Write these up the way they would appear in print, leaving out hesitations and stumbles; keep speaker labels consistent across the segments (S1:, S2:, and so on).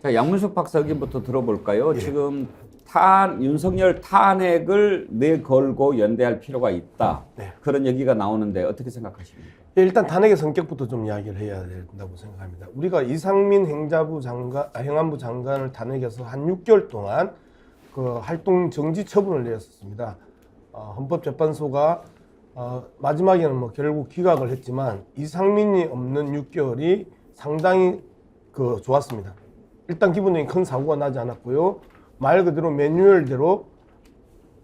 S1: 자, 양문석 박사 의견부터 들어볼까요?
S2: 예.
S1: 지금 윤석열 탄핵을 내걸고 연대할 필요가 있다.
S2: 네.
S1: 그런 얘기가 나오는데 어떻게 생각하십니까?
S2: 일단 탄핵의 성격부터 좀 이야기를 해야 된다고 생각합니다. 우리가 이상민 행안부 장관을 탄핵해서 한 6개월 동안 그 활동 정지 처분을 내렸었습니다. 헌법재판소가 마지막에는 뭐 결국 기각을 했지만 이상민이 없는 6개월이 상당히 좋았습니다. 일단 기본적인 큰 사고가 나지 않았고요. 말 그대로 매뉴얼대로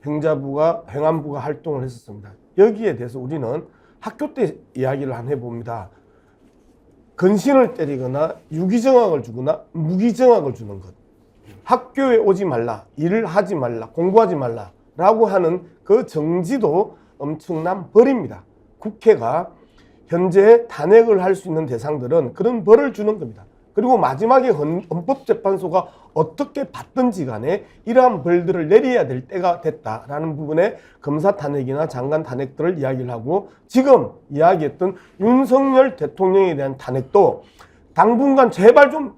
S2: 행안부가 활동을 했었습니다. 여기에 대해서 우리는 학교 때 이야기를 한번 해봅니다. 근신을 때리거나 유기정학을 주거나 무기정학을 주는 것. 학교에 오지 말라, 일을 하지 말라, 공부하지 말라 라고 하는 그 정지도 엄청난 벌입니다. 국회가 현재 탄핵을 할 수 있는 대상들은 그런 벌을 주는 겁니다. 그리고 마지막에 헌법재판소가 어떻게 받든지 간에 이러한 벌들을 내려야 될 때가 됐다라는 부분에 검사 탄핵이나 장관 탄핵들을 이야기를 하고, 지금 이야기했던 윤석열 대통령에 대한 탄핵도 당분간 제발 좀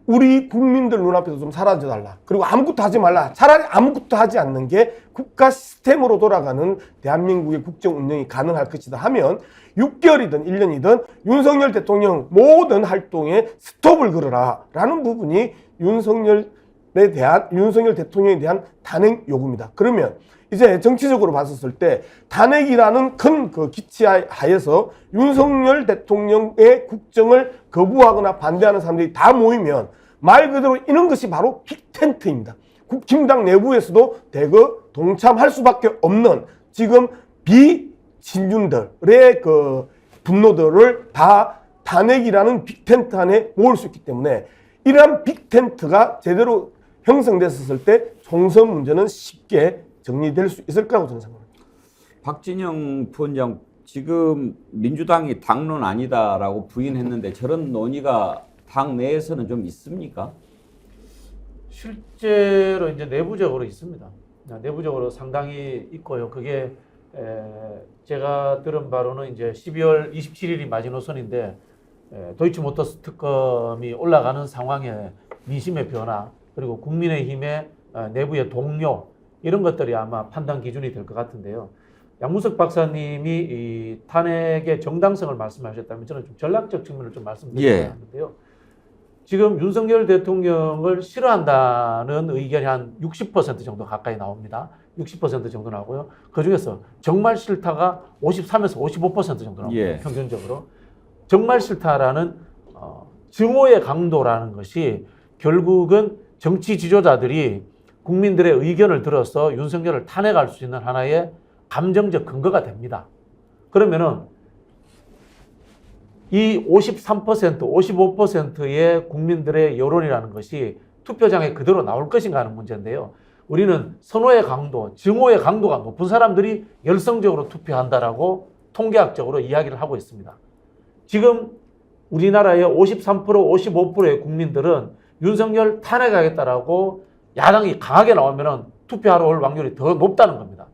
S2: 우리 국민들 눈앞에서 좀 사라져달라. 그리고 아무것도 하지 말라. 차라리 아무것도 하지 않는 게 국가 시스템으로 돌아가는 대한민국의 국정 운영이 가능할 것이다 하면 6개월이든 1년이든 윤석열 대통령 모든 활동에 스톱을 걸어라 라는 부분이 윤석열 대통령에 대한 탄핵 요구입니다. 그러면 이제 정치적으로 봤었을 때 탄핵이라는 큰 그 기치 하에서 윤석열 대통령의 국정을 거부하거나 반대하는 사람들이 다 모이면 말 그대로 이런 것이 바로 빅텐트입니다. 국힘당 내부에서도 대거 동참할 수밖에 없는 지금 비진윤들의 그 분노들을 다 탄핵이라는 빅텐트 안에 모을 수 있기 때문에 이러한 빅텐트가 제대로 형성됐을 때 총선 문제는 쉽게 정리될 수 있을 거라고 저는 생각합니다.
S1: 박진영 부원장, 지금 민주당이 당론 아니다라고 부인했는데 저런 논의가 당 내에서는 좀 있습니까?
S3: 실제로 이제 내부적으로 있습니다. 내부적으로 상당히 있고요. 그게 제가 들은 바로는 이제 12월 27일이 마지노선인데 도이치모터스 특검이 올라가는 상황에 민심의 변화, 그리고 국민의힘의 내부의 동료, 이런 것들이 아마 판단 기준이 될 것 같은데요. 양문석 박사님이 이 탄핵의 정당성을 말씀하셨다면 저는 좀 전략적 측면을 좀 말씀드리려고 하는데요. 지금 윤석열 대통령을 싫어한다는 의견이 한 60% 정도 가까이 나옵니다. 60% 정도 나오고요. 그중에서 정말 싫다가 53에서 55% 정도 나옵니다. 평균적으로. 정말 싫다라는 증오의 강도라는 것이 결국은 정치 지도자들이 국민들의 의견을 들어서 윤석열을 탄핵할 수 있는 하나의 감정적 근거가 됩니다. 그러면은 이 53%, 55%의 국민들의 여론이라는 것이 투표장에 그대로 나올 것인가 하는 문제인데요. 우리는 선호의 강도, 증오의 강도가 높은 사람들이 열성적으로 투표한다라고 통계학적으로 이야기를 하고 있습니다. 지금 우리나라의 53%, 55%의 국민들은 윤석열 탄핵하겠다라고 야당이 강하게 나오면 투표하러 올 확률이 더 높다는 겁니다.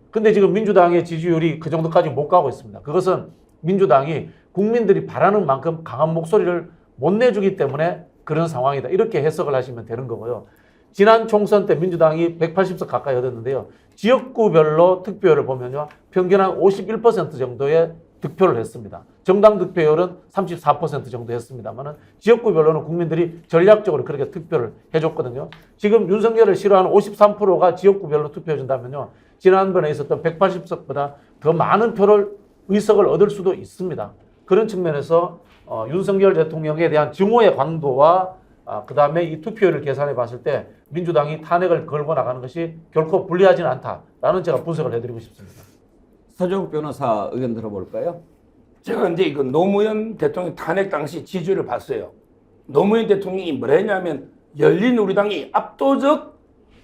S3: 근데 지금 민주당의 지지율이 그 정도까지 못 가고 있습니다. 그것은 민주당이 국민들이 바라는 만큼 강한 목소리를 못 내주기 때문에 그런 상황이다. 이렇게 해석을 하시면 되는 거고요. 지난 총선 때 민주당이 180석 가까이 얻었는데요. 지역구별로 득표율을 보면요. 평균 한 51% 정도의 득표를 했습니다. 정당 득표율은 34% 정도 했습니다만 지역구별로는 국민들이 전략적으로 그렇게 투표를 해줬거든요. 지금 윤석열을 싫어하는 53%가 지역구별로 투표해준다면요. 지난번에 있었던 180석보다 더 많은 의석을 얻을 수도 있습니다. 그런 측면에서 윤석열 대통령에 대한 증오의 강도와 그 다음에 이 투표율을 계산해 봤을 때 민주당이 탄핵을 걸고 나가는 것이 결코 불리하지는 않다라는 제가 분석을 해드리고 싶습니다.
S1: 서정욱 변호사 의견 들어볼까요?
S4: 제가 이제 이거 노무현 대통령 탄핵 당시 지지율을 봤어요. 노무현 대통령이 뭐라 했냐면 열린우리당이 압도적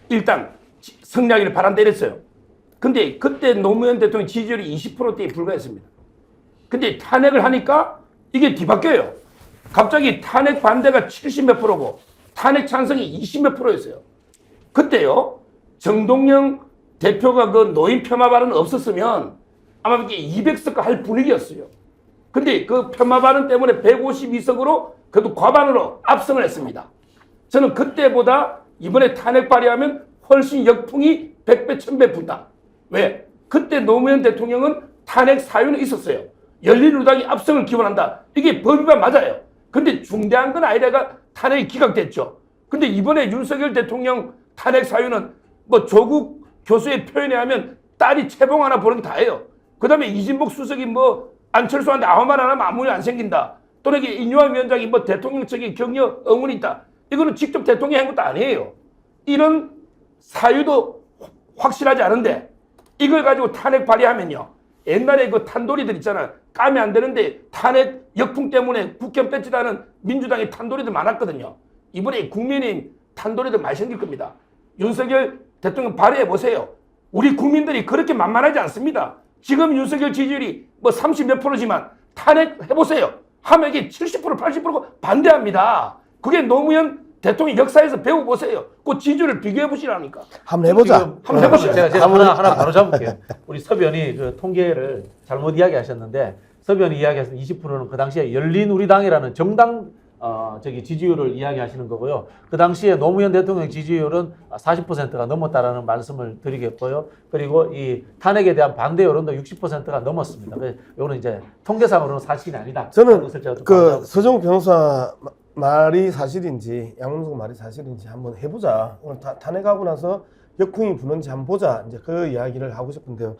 S4: 일당 승리하기를 바란다 이랬어요. 근데 그때 노무현 대통령 지지율이 20%대에 불과했습니다. 근데 탄핵을 하니까 이게 뒤바뀌어요. 갑자기 탄핵 반대가 70몇 프로고 탄핵 찬성이 20몇 프로였어요. 그때요, 정동영 대표가 그 노인 폄하 발언 없었으면 아마 이게 200석 할 분위기였어요. 근데 그 폄하 발언 때문에 152석으로 그래도 과반으로 압승을 했습니다. 저는 그때보다 이번에 탄핵 발의하면 훨씬 역풍이 100배, 1000배 분다. 왜? 그때 노무현 대통령은 탄핵 사유는 있었어요. 열린우리당이 압승을 기원한다. 이게 법 위반 맞아요. 근데 중대한 건 아니라가 탄핵이 기각됐죠. 근데 이번에 윤석열 대통령 탄핵 사유는 뭐 조국 교수의 표현에 하면 딸이 채봉 하나 보는 게 다예요. 그 다음에 이진복 수석이 뭐 안철수한테 아무 말 안 하면 아무 일 안 생긴다. 또는 인유한 위원장이 뭐 대통령 측에 격려 응원이 있다. 이거는 직접 대통령이 한 것도 아니에요. 이런 사유도 확실하지 않은데 이걸 가지고 탄핵 발의하면요. 옛날에 그 탄도리들 있잖아. 까면 안 되는데 탄핵 역풍 때문에 국회 뺏지다는 민주당의 탄도리들 많았거든요. 이번에 국민의힘 탄도리들 많이 생길 겁니다. 윤석열 대통령 발의해 보세요. 우리 국민들이 그렇게 만만하지 않습니다. 지금 윤석열 지지율이 뭐 30몇 %지만 탄핵 해보세요. 하면 이게 70% 80%가 반대합니다. 그게 노무현 대통령 역사에서 배워보세요. 그 지지율을 비교해보시라니까.
S2: 한번 해보자.
S4: 한번 해보시죠.
S3: 제가 하나 바로 잡을게요. 우리 서변이 그 통계를 잘못 이야기하셨는데 서변이 이야기하신 20%는 그 당시에 열린우리당이라는 정당 지지율을 이야기하시는 거고요. 그 당시에 노무현 대통령 지지율은 40%가 넘었다라는 말씀을 드리겠고요. 그리고 이 탄핵에 대한 반대 여론도 60%가 넘었습니다. 그래서 이거는 이제 통계상으로는 사실이 아니다.
S2: 저는 그 서정욱 변호사 말이 사실인지 양문석 말이 사실인지 한번 해보자. 오늘 탄핵하고 나서 역풍이 부는지 한번 보자. 이제 그 이야기를 하고 싶은데요.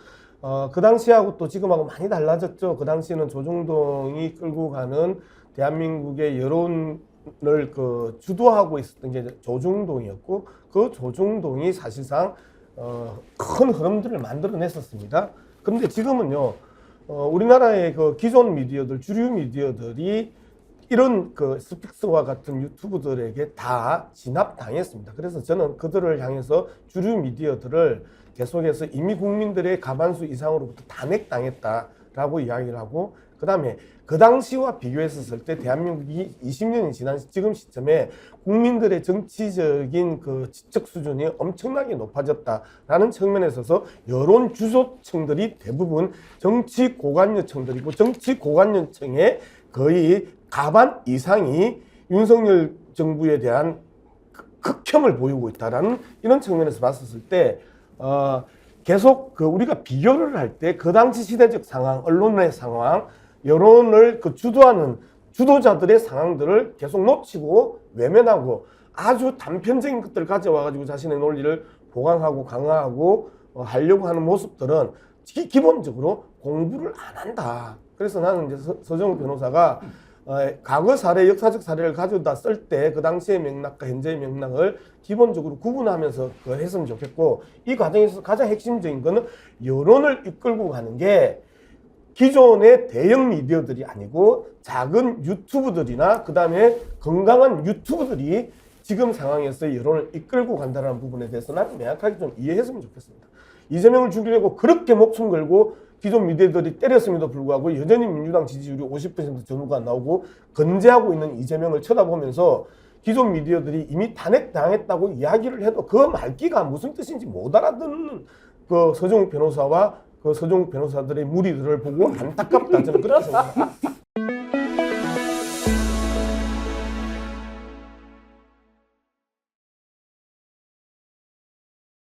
S2: 그 당시하고 또 지금하고 많이 달라졌죠. 그 당시에는 조중동이 끌고 가는 대한민국의 여론을 그 주도하고 있었던 게 조중동이었고 그 조중동이 사실상 큰 흐름들을 만들어냈었습니다. 그런데 지금은요, 우리나라의 그 기존 미디어들, 주류 미디어들이 이런 그 스픽스와 같은 유튜브들에게 다 진압당했습니다. 그래서 저는 그들을 향해서 주류 미디어들을 계속해서 이미 국민들의 과반수 이상으로부터 탄핵당했다라고 이야기를 하고, 그 다음에 그 당시와 비교했었을 때 대한민국이 20년이 지난 지금 시점에 국민들의 정치적인 그 지적 수준이 엄청나게 높아졌다라는 측면에 있어서 여론 주소층들이 대부분 정치 고관여층들이고 정치 고관여층의 거의 과반 이상이 윤석열 정부에 대한 극혐을 보이고 있다라는 이런 측면에서 봤었을 때 계속 그 우리가 비교를 할 때 그 당시 시대적 상황, 언론의 상황, 여론을 그 주도하는 주도자들의 상황들을 계속 놓치고 외면하고 아주 단편적인 것들을 가져와가지고 자신의 논리를 보강하고 강화하고 하려고 하는 모습들은 기본적으로 공부를 안 한다. 그래서 나는 이제 서정욱 변호사가 과거 사례, 역사적 사례를 가져다 쓸 때 그 당시의 맥락과 현재의 맥락을 기본적으로 구분하면서 했으면 좋겠고, 이 과정에서 가장 핵심적인 거는 여론을 이끌고 가는 게 기존의 대형 미디어들이 아니고 작은 유튜브들이나 그 다음에 건강한 유튜브들이 지금 상황에서 여론을 이끌고 간다는 부분에 대해서 나는 명확하게 좀 이해했으면 좋겠습니다. 이재명을 죽이려고 그렇게 목숨 걸고 기존 미디어들이 때렸음에도 불구하고 여전히 민주당 지지율이 50% 전후가 나오고 건재하고 있는 이재명을 쳐다보면서 기존 미디어들이 이미 탄핵당했다고 이야기를 해도 그 말귀가 무슨 뜻인지 못 알아듣는 그 서정욱 변호사와 그 서정욱 변호사들의 무리들을 보고 안타깝다. 저는 그렇게 생각합니다.